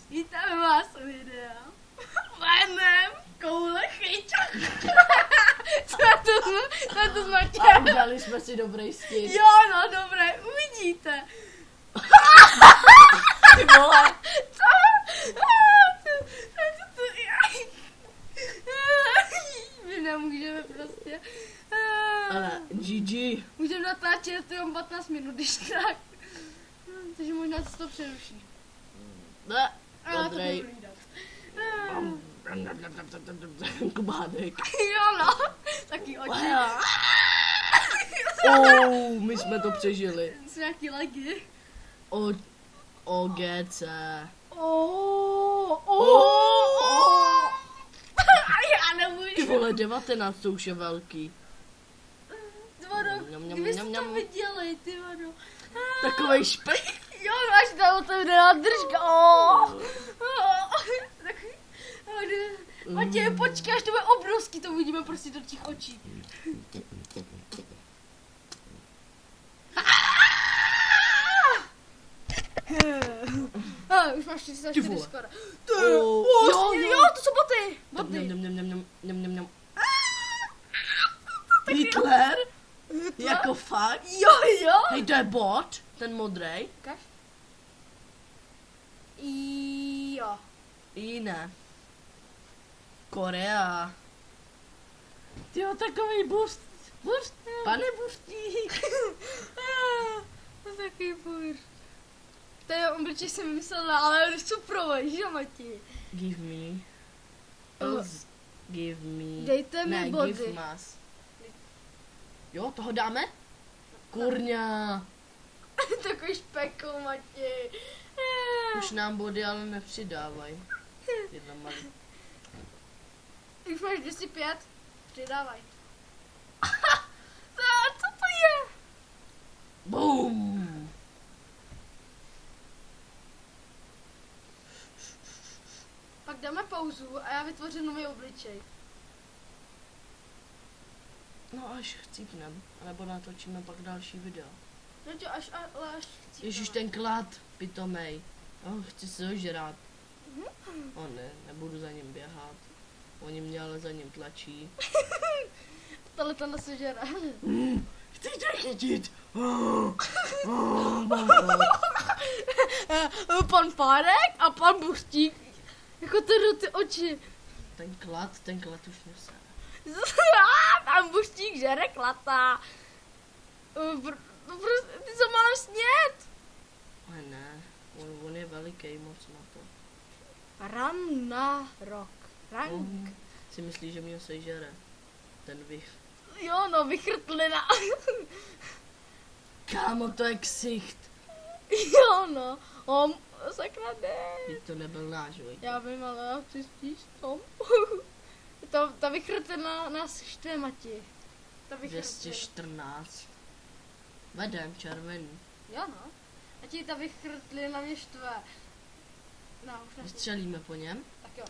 Vítáme vás u videa. Jménem koule chyťa. Co to značí? A udělali jsme si dobrý skin. Jo, no dobré, uvidíte. Ty vole. My nemůžeme prostě. Ale GG. Můžeme natáčet jenom 15 minut, když tak. Takže možná se to přeruší. Ne, A já to Ondrej. budu hlídat. Kubánek. Jo no, taky oči. My jsme to přežili. Jsou nějaký legy. OGC. Já nemůžu. Ty vole, 19 to už je velký. Tvoro, kdybyste to mňam. viděli, ty vado. Takovej špek. Jo, máš tam otevřená držka. Matěj, počkej, až to bude obrovský, to uvidíme prostě do těch očí. Už máš 44 skoro. Jo, to jsou boty. Boty. Hitler? Jako fakt? Jo. Hej, to je bot, ten modrej. Ukaž. Jo. Jiné. Korea. Tyjo, takový boost. Pane Bustík. To je takový bůř. To je obličej jsem vymyslela, ale je suprovej, že Mati? Give me. Give me. Dejte mi ne, body. give mas. Jo, toho dáme? Kurňa. Takový špekl, Mati. Už nám body ale nepřidávaj. Jedna malý. Už máš 205? Přidávaj. Co to je? Boom. Pak dáme pauzu a já vytvořím nový obličej. No až chcípnem, nebo natočíme pak další video. No to až chci. Ježíš, ten klad, pitomej. Chci se ožrát. Ne, nebudu za ním běhat. Oni mě ale za ním tlačí. Tohle to nesežere. Chci tě chytit. Pan Párek a pan Bustík. Jako ty oči. Ten klad už nese. Pan Bustík žere klata. Ty co mám snět? Ale ne, on je veliký moc na to. Ran na rok. Rank. Si myslí, že mě sežere. Ten vych. Jo no, vychrtlina. Kámo, to je ksicht. Jo no. Sakra ne. Teď to nebyl náš, vej. Já vím, ale já chci spíš tom. Ta vychrtlina nás štve, Mati. Ta vychrtlina. 214. Vedem, červený. Jo no. Mati, ta vychrtlina mě štve. No, už nechci. Vystřelíme po něm. Tak jo.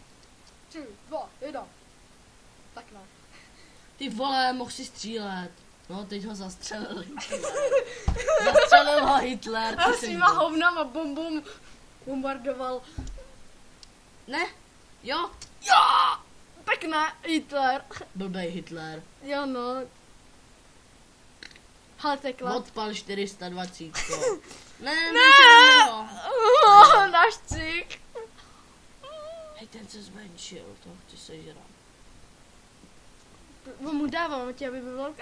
3, 2, 1. Tak ne. Ty vole, mohl si střílet. No, teď ho zastřelil Hitler. Zastřelil ho Hitler. A s těma hovnama bombom bombardoval. Ne? Jo? Jo! Tak ne, Hitler. Blbej Hitler. Jo no. Hele, to je klad. Odpal 420. Ne, Náš cik. Hej, ten se zmenšil, to chci sežrat. Mu dávám, Mati, aby by bylo...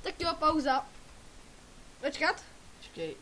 Tak jo, pauza. Počkat. Počkej,